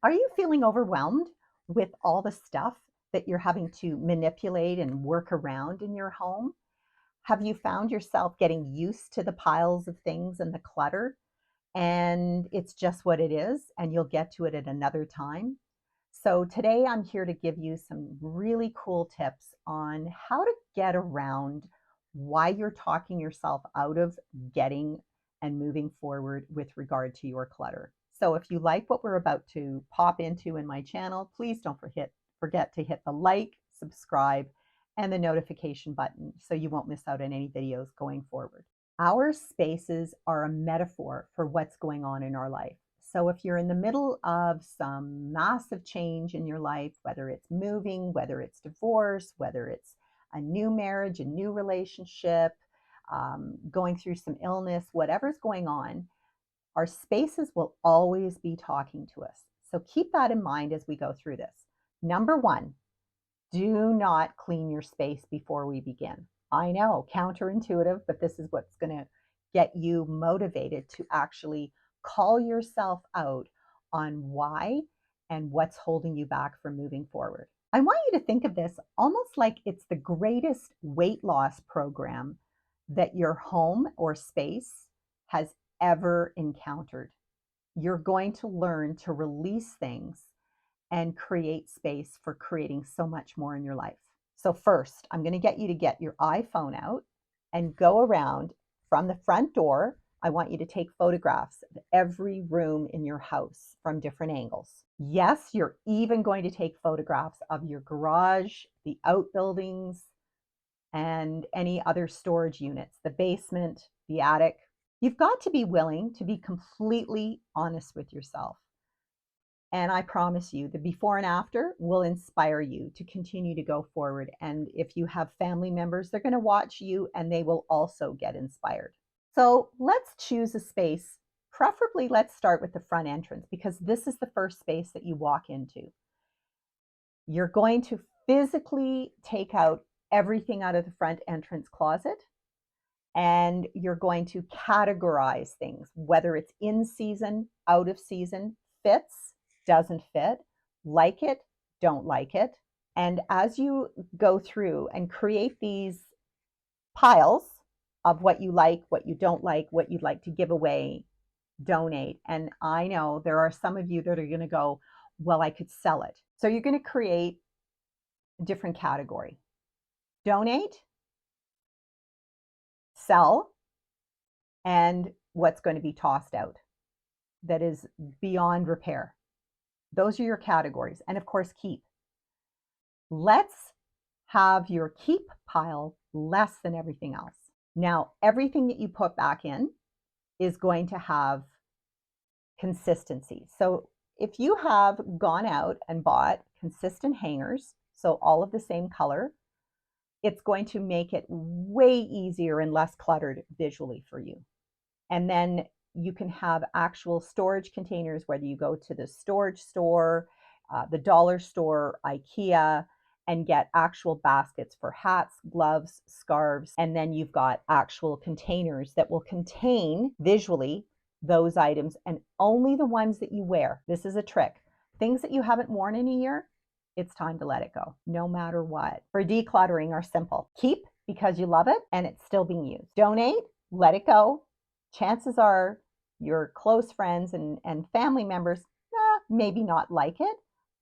Are you feeling overwhelmed with all the stuff that you're having to manipulate and work around in your home? Have you found yourself getting used to the piles of things and the clutter, and it's just what it is, and you'll get to it at another time? So, today I'm here to give you some really cool tips on how to get around why you're talking yourself out of getting and moving forward with regard to your clutter. So, if you like what we're about to pop into in my channel, please don't forget to hit the like, subscribe, and the notification button so you won't miss out on any videos going forward. Our spaces are a metaphor for what's going on in our life. So if you're in the middle of some massive change in your life, whether it's moving, whether it's divorce, whether it's a new marriage, a new relationship, going through some illness, whatever's going on, our spaces will always be talking to us. So keep that in mind as we go through this. Number one, do not clean your space before we begin. I know, counterintuitive, but this is what's going to get you motivated to actually call yourself out on why and what's holding you back from moving forward. I want you to think of this almost like it's the greatest weight loss program that your home or space has ever encountered. You're going to learn to release things and create space for creating so much more in your life. So first, I'm going to get you to get your iPhone out and go around from the front door. I want you to take photographs of every room in your house from different angles. Yes, you're even going to take photographs of your garage, the outbuildings, and any other storage units, the basement, the attic. You've got to be willing to be completely honest with yourself. And I promise you, the before and after will inspire you to continue to go forward. And if you have family members, they're going to watch you and they will also get inspired. So let's choose a space. Preferably, let's start with the front entrance because this is the first space that you walk into. You're going to physically take out everything out of the front entrance closet and you're going to categorize things, whether it's in season, out of season, fits, doesn't fit, like it, don't like it. And as you go through and create these piles of what you like, what you don't like, what you'd like to give away, donate. And I know there are some of you that are going to go, well, I could sell it. So you're going to create a different category. Donate, sell, and what's going to be tossed out that is beyond repair. Those are your categories. And of course, keep. Let's have your keep pile less than everything else. Now, everything that you put back in is going to have consistency. So if you have gone out and bought consistent hangers, so all of the same color, it's going to make it way easier and less cluttered visually for you. And then you can have actual storage containers, whether you go to the storage store, the dollar store, IKEA, and get actual baskets for hats, gloves, scarves. And then you've got actual containers that will contain visually those items and only the ones that you wear. This is a trick. Things that you haven't worn in a year, it's time to let it go, no matter what. For decluttering are simple. Keep because you love it and it's still being used. Donate, let it go. Chances are your close friends and family members maybe not like it,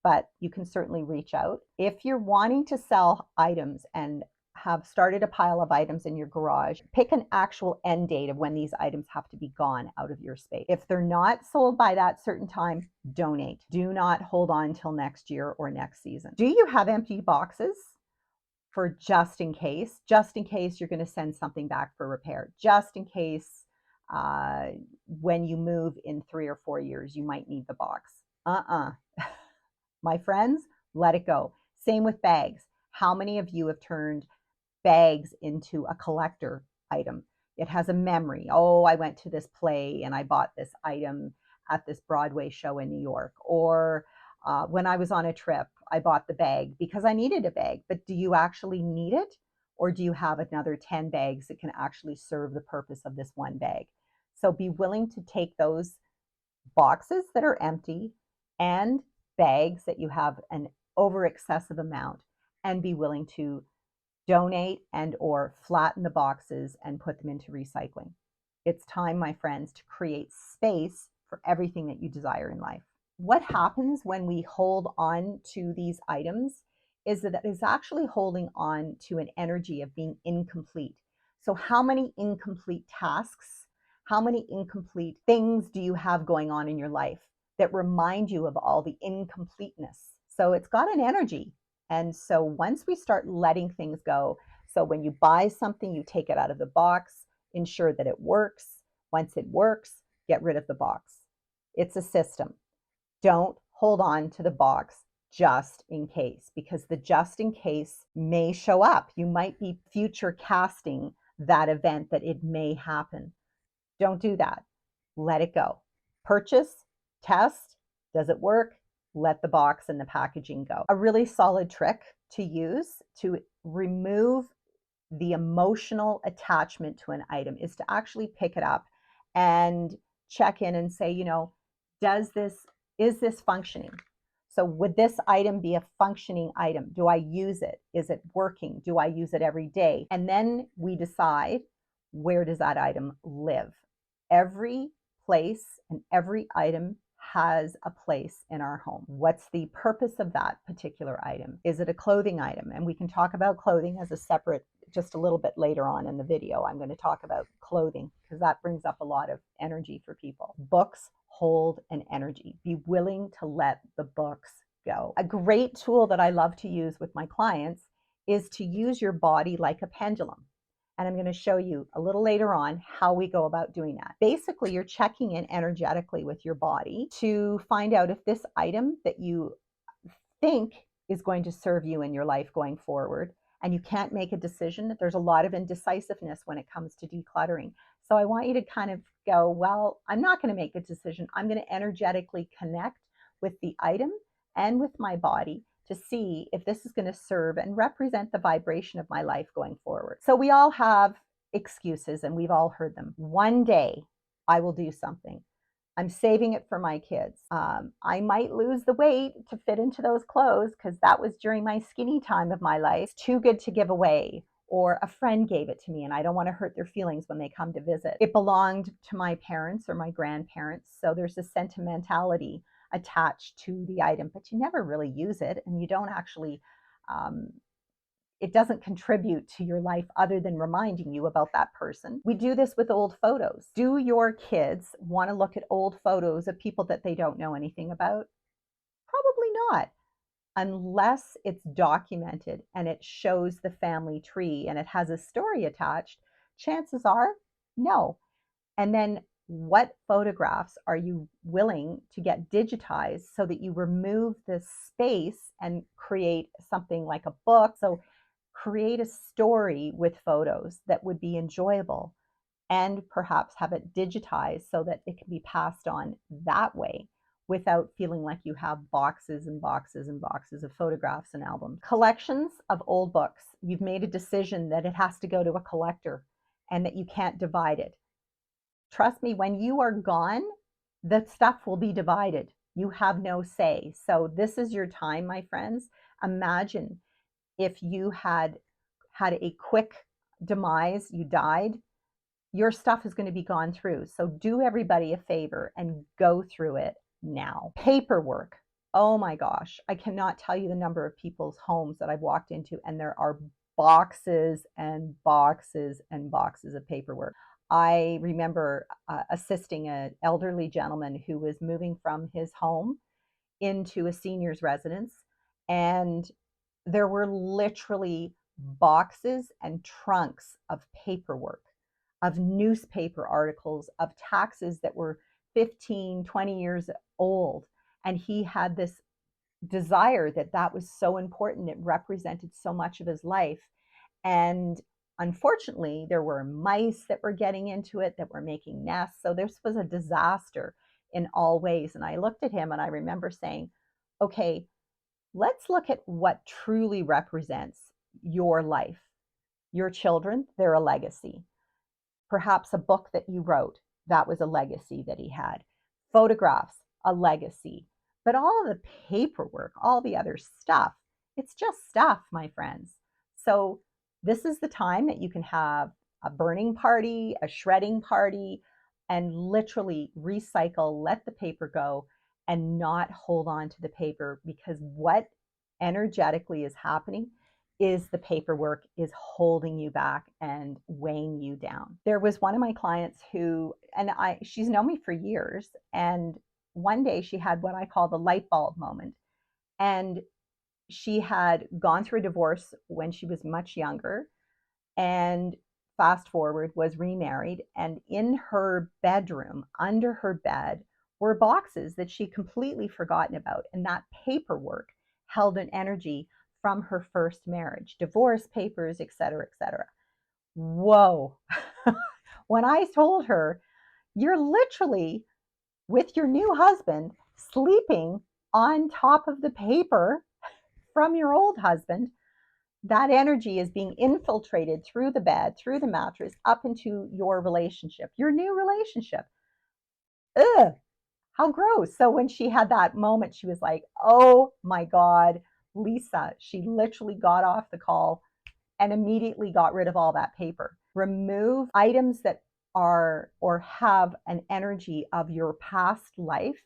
but you can certainly reach out. If you're wanting to sell items and have started a pile of items in your garage, pick an actual end date of when these items have to be gone out of your space. If they're not sold by that certain time, donate. Do not hold on until next year or next season. Do you have empty boxes? For just in case you're going to send something back for repair, just in case when you move in 3 or 4 years, you might need the box. My friends, let it go. Same with bags. How many of you have turned bags into a collector item? It has a memory. Oh, I went to this play and I bought this item at this Broadway show in New York. Or when I was on a trip, I bought the bag because I needed a bag. But do you actually need it? Or do you have another 10 bags that can actually serve the purpose of this one bag? So be willing to take those boxes that are empty and bags that you have an over excessive amount, and be willing to donate and or flatten the boxes and put them into recycling. It's time, my friends, to create space for everything that you desire in life. What happens when we hold on to these items is that it's actually holding on to an energy of being incomplete. So how many incomplete tasks, how many incomplete things do you have going on in your life that remind you of all the incompleteness? So it's got an energy. And so once we start letting things go, so when you buy something, you take it out of the box, ensure that it works. Once it works, get rid of the box. It's a system. Don't hold on to the box just in case, because the just in case may show up. You might be future casting that event that it may happen. Don't do that. Let it go. Purchase, test, does it work? Let the box and the packaging go. A really solid trick to use to remove the emotional attachment to an item is to actually pick it up and check in and say, is this functioning? So would this item be a functioning item? Do I use it? Is it working? Do I use it every day? And then we decide, where does that item live? Every place and every item has a place in our home. What's the purpose of that particular item? Is it a clothing item? And we can talk about clothing as a separate, just a little bit later on in the video. I'm going to talk about clothing because that brings up a lot of energy for people. Books hold an energy. Be willing to let the books go. A great tool that I love to use with my clients is to use your body like a pendulum. And I'm going to show you a little later on how we go about doing that. Basically, you're checking in energetically with your body to find out if this item that you think is going to serve you in your life going forward, and you can't make a decision. There's a lot of indecisiveness when it comes to decluttering. So I want you to kind of go, well, I'm not going to make a decision. I'm going to energetically connect with the item and with my body to see if this is going to serve and represent the vibration of my life going forward. So we all have excuses and we've all heard them. One day I will do something. I'm saving it for my kids. I might lose the weight to fit into those clothes because that was during my skinny time of my life. It's too good to give away. Or a friend gave it to me and I don't want to hurt their feelings when they come to visit. It belonged to my parents or my grandparents. So there's a sentimentality attached to the item, but you never really use it and you don't actually, it doesn't contribute to your life other than reminding you about that person. We do this with old photos. Do your kids want to look at old photos of people that they don't know anything about? Probably not, unless it's documented and it shows the family tree and it has a story attached. Chances are, no. And then what photographs are you willing to get digitized so that you remove the space and create something like a book? So create a story with photos that would be enjoyable and perhaps have it digitized so that it can be passed on that way without feeling like you have boxes and boxes and boxes of photographs and albums. Collections of old books. You've made a decision that it has to go to a collector and that you can't divide it. Trust me, when you are gone, the stuff will be divided. You have no say. So this is your time, my friends. Imagine if you had a quick demise, you died, your stuff is going to be gone through. So do everybody a favor and go through it now. Paperwork. Oh my gosh, I cannot tell you the number of people's homes that I've walked into and there are boxes and boxes and boxes of paperwork. I remember assisting an elderly gentleman who was moving from his home into a senior's residence, and there were literally boxes and trunks of paperwork, of newspaper articles, of taxes that were 15, 20 years old. And he had this desire that that was so important. It represented so much of his life. And unfortunately, there were mice that were getting into it, that were making nests. So this was a disaster in all ways. And I looked at him and I remember saying, okay, let's look at what truly represents your life. Your children, they're a legacy. Perhaps a book that you wrote, that was a legacy that he had. Photographs, a legacy. But all the paperwork, all the other stuff, it's just stuff, my friends. So this is the time that you can have a burning party, a shredding party, and literally recycle, let the paper go, and not hold on to the paper, because what energetically is happening is the paperwork is holding you back and weighing you down. There was one of my clients who, and she's known me for years, and one day she had what I call the light bulb moment. And she had gone through a divorce when she was much younger, and fast forward, was remarried. And in her bedroom, under her bed, were boxes that she'd completely forgotten about. And that paperwork held an energy from her first marriage, divorce papers, et cetera, et cetera. Whoa. When I told her, you're literally with your new husband sleeping on top of the paper from your old husband, that energy is being infiltrated through the bed, through the mattress, up into your relationship, your new relationship. Ugh, how gross. So when she had that moment, she was like, oh my God, Lisa, she literally got off the call and immediately got rid of all that paper. Remove items that are or have an energy of your past life,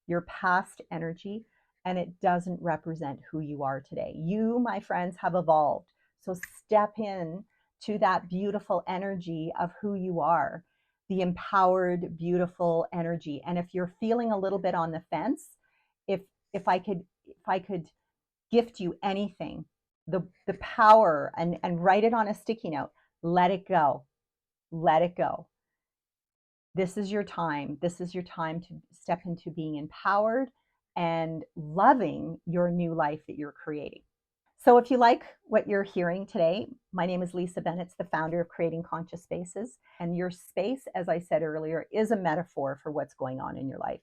your past energy, and it doesn't represent who you are today. You, my friends, have evolved. So step in to that beautiful energy of who you are, the empowered, beautiful energy. And if you're feeling a little bit on the fence, if if I could gift you anything, the power, and write it on a sticky note, let it go. Let it go. This is your time. This is your time to step into being empowered and loving your new life that you're creating. So if you like what you're hearing today, my name is Lisa Benitz, the founder of Creating Conscious Spaces. And your space, as I said earlier, is a metaphor for what's going on in your life.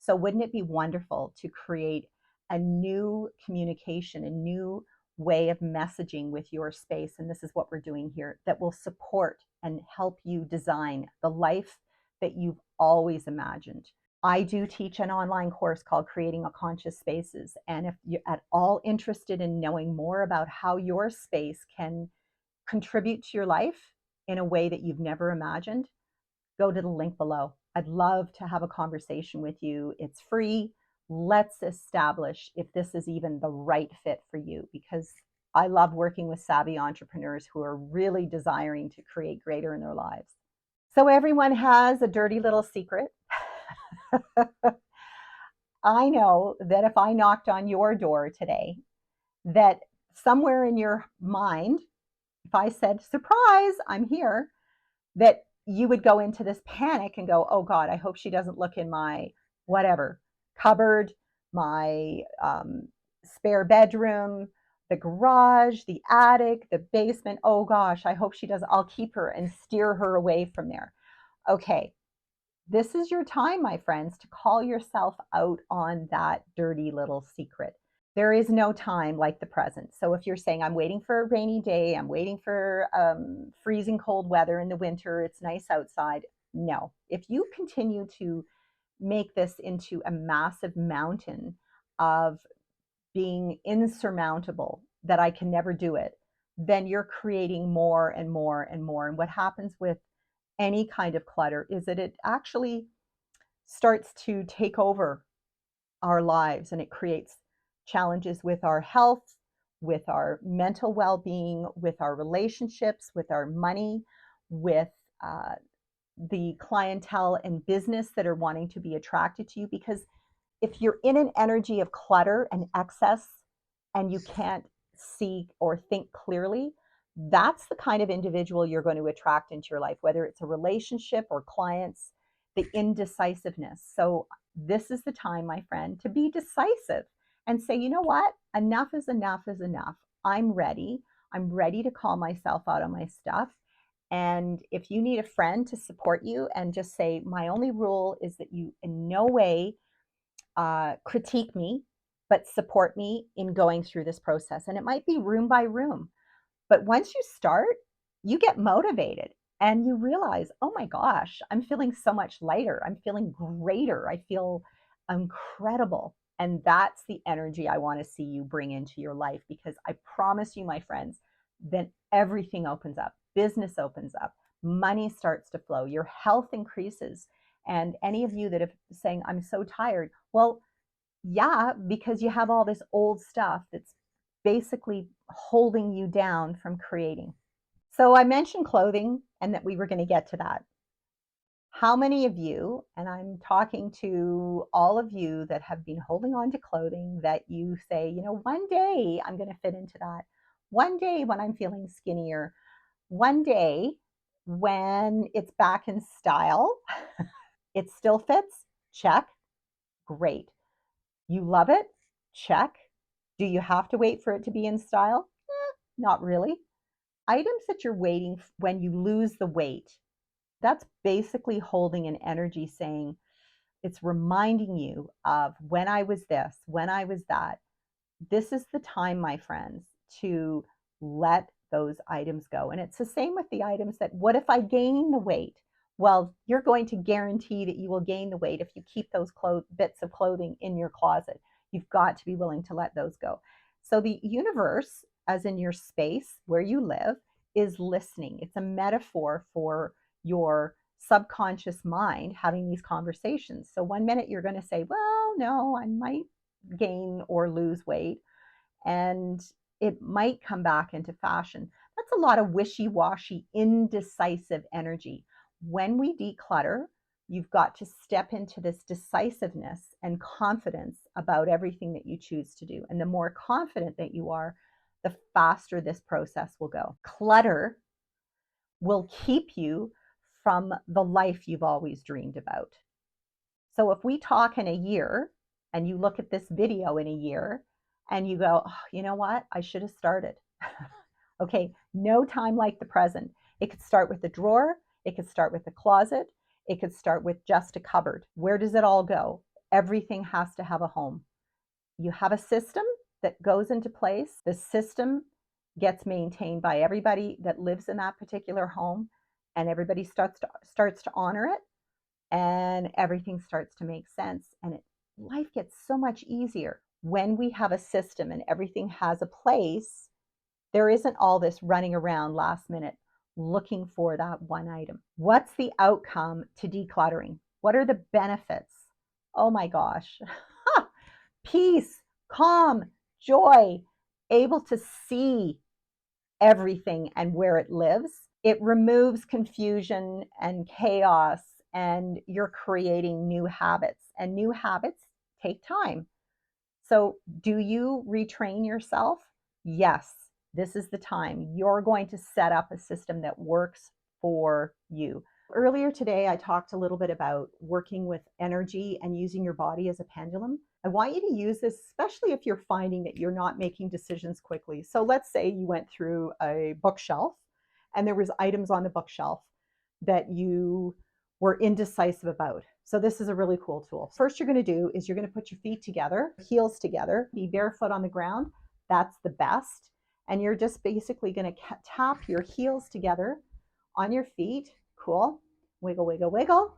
So wouldn't it be wonderful to create a new communication, a new way of messaging with your space? And this is what we're doing here, that will support and help you design the life that you've always imagined. I do teach an online course called Creating a Conscious Spaces. And if you're at all interested in knowing more about how your space can contribute to your life in a way that you've never imagined, go to the link below. I'd love to have a conversation with you. It's free. Let's establish if this is even the right fit for you, because I love working with savvy entrepreneurs who are really desiring to create greater in their lives. So everyone has a dirty little secret. I know that if I knocked on your door today, that somewhere in your mind, if I said, surprise, I'm here, that you would go into this panic and go, oh God, I hope she doesn't look in my whatever cupboard, my spare bedroom, the garage, the attic, the basement. Oh gosh, I hope she doesn't. I'll keep her and steer her away from there. Okay, this is your time, my friends, to call yourself out on that dirty little secret. There is no time like the present. So if you're saying, I'm waiting for a rainy day, I'm waiting for freezing cold weather in the winter, it's nice outside. No. If you continue to make this into a massive mountain of being insurmountable, that I can never do it, then you're creating more and more and more. And what happens with any kind of clutter is that it actually starts to take over our lives, and it creates challenges with our health, with our mental well-being, with our relationships, with our money, with the clientele and business that are wanting to be attracted to you. Because if you're in an energy of clutter and excess and you can't see or think clearly, that's the kind of individual you're going to attract into your life, whether it's a relationship or clients, the indecisiveness. So this is the time, my friend, to be decisive and say, you know what? Enough is enough is enough. I'm ready. I'm ready to call myself out on my stuff. And if you need a friend to support you and just say, my only rule is that you in no way critique me, but support me in going through this process. And it might be room by room. But once you start, you get motivated and you realize, oh my gosh, I'm feeling so much lighter. I'm feeling greater. I feel incredible. And that's the energy I want to see you bring into your life, because I promise you, my friends, then everything opens up, business opens up, money starts to flow, your health increases. And any of you that are saying, I'm so tired, well, yeah, because you have all this old stuff that's basically holding you down from creating. So I mentioned clothing and that we were going to get to that. How many of you, and I'm talking to all of you that have been holding on to clothing, that you say, you know, one day I'm going to fit into that. One day when I'm feeling skinnier. One day when it's back in style, it still fits? Check. Great. You love it? Check. Do you have to wait for it to be in style? Not really. Items that you're waiting when you lose the weight, that's basically holding an energy saying, it's reminding you of when I was this, when I was that. This is the time, my friends, to let those items go. And it's the same with the items that, what if I gain the weight? Well, you're going to guarantee that you will gain the weight if you keep those bits of clothing in your closet. You've got to be willing to let those go. So the universe, as in your space where you live, is listening. It's a metaphor for your subconscious mind having these conversations. So one minute you're going to say, well, no, I might gain or lose weight, and it might come back into fashion. That's a lot of wishy-washy, indecisive energy. When we declutter, you've got to step into this decisiveness and confidence about everything that you choose to do. And the more confident that you are, the faster this process will go. Clutter will keep you from the life you've always dreamed about. So if we talk in a year and you look at this video in a year and you go, oh, you know what? I should have started. Okay, no time like the present. It could start with a drawer. It could start with a closet. It could start with just a cupboard. Where does it all go? Everything has to have a home. You have a system that goes into place. The system gets maintained by everybody that lives in that particular home, and everybody starts to honor it, and everything starts to make sense, and life gets so much easier when we have a system and everything has a place. There isn't all this running around last minute looking for that one item. What's the outcome to decluttering? What are the benefits? Oh my gosh. Peace, calm, joy, able to see everything and where it lives. It removes confusion and chaos, and you're creating new habits, and new habits take time. So, do you retrain yourself? Yes, this is the time. You're going to set up a system that works for you. Earlier today, I talked a little bit about working with energy and using your body as a pendulum. I want you to use this, especially if you're finding that you're not making decisions quickly. So let's say you went through a bookshelf and there was items on the bookshelf that you were indecisive about. So this is a really cool tool. First you're going to do is you're going to put your feet together, heels together, be barefoot on the ground. That's the best. And you're just basically going to tap your heels together on your feet. Cool. Wiggle, wiggle, wiggle.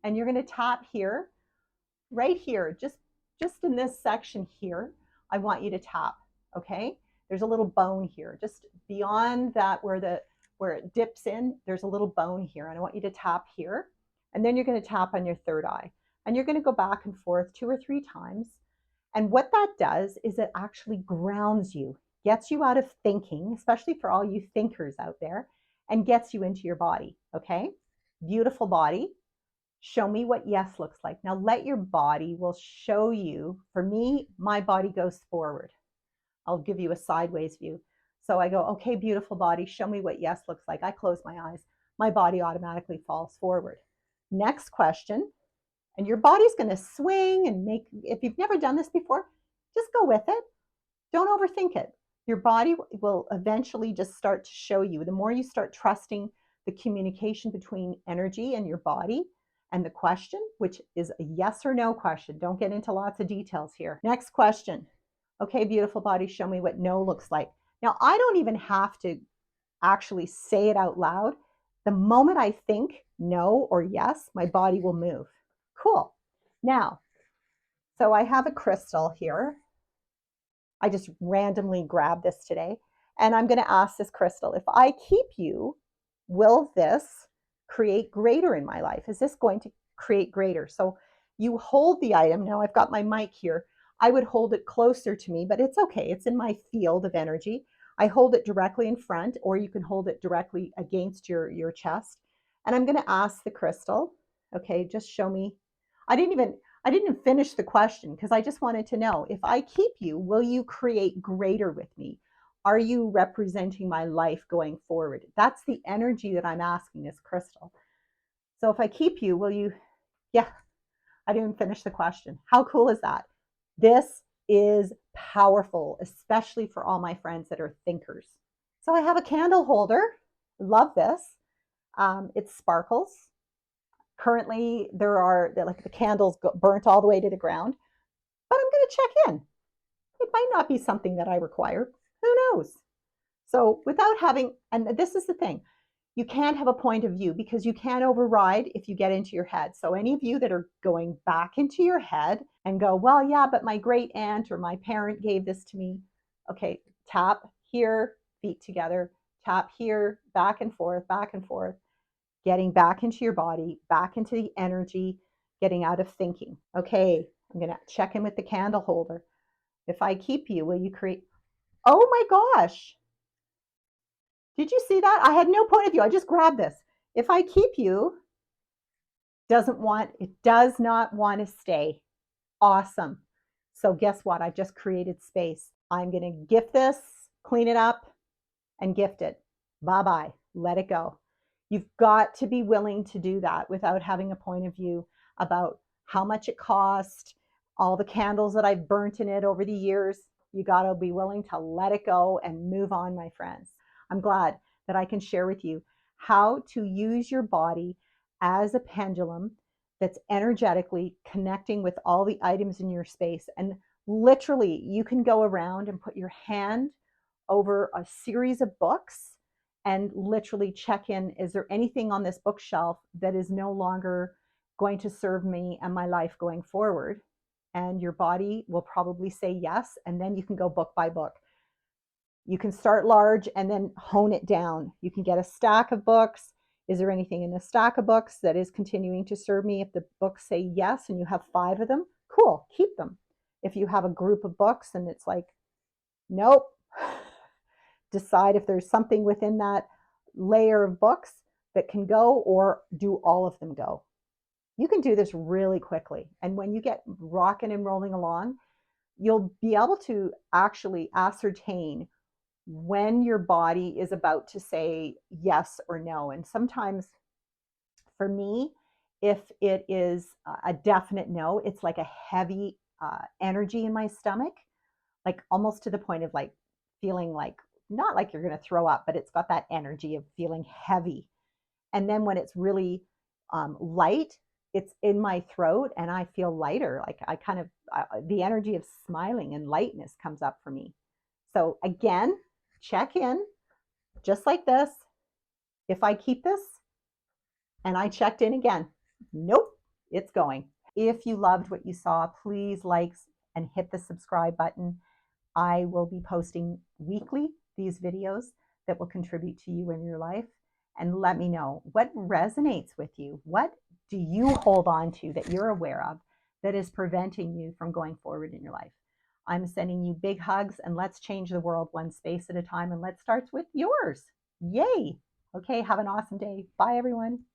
And you're going to tap here, right here, just in this section here. I want you to tap. Okay. There's a little bone here, just beyond that where it dips in. There's a little bone here, and I want you to tap here. And then you're going to tap on your third eye, and you're going to go back and forth 2 or 3 times. And what that does is it actually grounds you, gets you out of thinking, especially for all you thinkers out there, and gets you into your body. Okay. Beautiful body. Show me what yes looks like. Now let your body will show you. For me, my body goes forward. I'll give you a sideways view. So I go, okay, beautiful body, show me what yes looks like. I close my eyes. My body automatically falls forward. Next question. And your body's going to swing and make, if you've never done this before, just go with it. Don't overthink it. Your body will eventually just start to show you. The more you start trusting the communication between energy and your body and the question, which is a yes or no question. Don't get into lots of details here. Next question. Okay, beautiful body, show me what no looks like. Now, I don't even have to actually say it out loud. The moment I think no or yes, my body will move. Cool. Now, So I have a crystal here. I just randomly grabbed this today. And I'm going to ask this crystal, if I keep you, will this create greater in my life? Is this going to create greater? So you hold the item. Now I've got my mic here. I would hold it closer to me, but it's okay. It's in my field of energy. I hold it directly in front, or you can hold it directly against your chest. And I'm going to ask the crystal, okay, just show me. I didn't finish the question because I just wanted to know, if I keep you, will you create greater with me? Are you representing my life going forward? That's the energy that I'm asking this crystal. So if I keep you, will you? Yeah, I didn't finish the question. How cool is that? This is powerful, especially for all my friends that are thinkers. So I have a candle holder. Love this. It sparkles. Currently, the candles burnt all the way to the ground, but I'm going to check in. It might not be something that I require. Who knows? So without having, and this is the thing, you can't have a point of view because you can't override if you get into your head. So any of you that are going back into your head and go, well, yeah, but my great aunt or my parent gave this to me. Okay, tap here, feet together, tap here, back and forth, getting back into your body, back into the energy, getting out of thinking. Okay, I'm going to check in with the candle holder. If I keep you, will you create? Oh my gosh. Did you see that? I had no point of view. I just grabbed this. If I keep you, it does not want to stay. Awesome. So guess what? I've just created space. I'm going to gift this, clean it up, and gift it. Bye-bye. Let it go. You've got to be willing to do that without having a point of view about how much it cost, all the candles that I've burnt in it over the years. You got to be willing to let it go and move on, my friends. I'm glad that I can share with you how to use your body as a pendulum that's energetically connecting with all the items in your space. And literally, you can go around and put your hand over a series of books and literally check in, is there anything on this bookshelf that is no longer going to serve me and my life going forward? And your body will probably say yes, and then you can go book by book. You can start large and then hone it down. You can get a stack of books. Is there anything in the stack of books that is continuing to serve me? If the books say yes and you have 5 of them, cool, keep them. If you have a group of books and it's like, nope, decide if there's something within that layer of books that can go, or do all of them go. You can do this really quickly. And when you get rocking and rolling along, you'll be able to actually ascertain when your body is about to say yes or no. And sometimes for me, if it is a definite no, it's like a heavy energy in my stomach, like almost to the point of like feeling like, not like you're going to throw up, but it's got that energy of feeling heavy. And then when it's really light, it's in my throat and I feel lighter. Like I kind of, the energy of smiling and lightness comes up for me. So again, check in just like this. If I keep this, and I checked in again, nope, it's going. If you loved what you saw, please like and hit the subscribe button. I will be posting weekly these videos that will contribute to you in your life. And let me know what resonates with you. What do you hold on to that you're aware of that is preventing you from going forward in your life? I'm sending you big hugs, and let's change the world one space at a time. And let's start with yours. Yay. Okay, have an awesome day. Bye, everyone.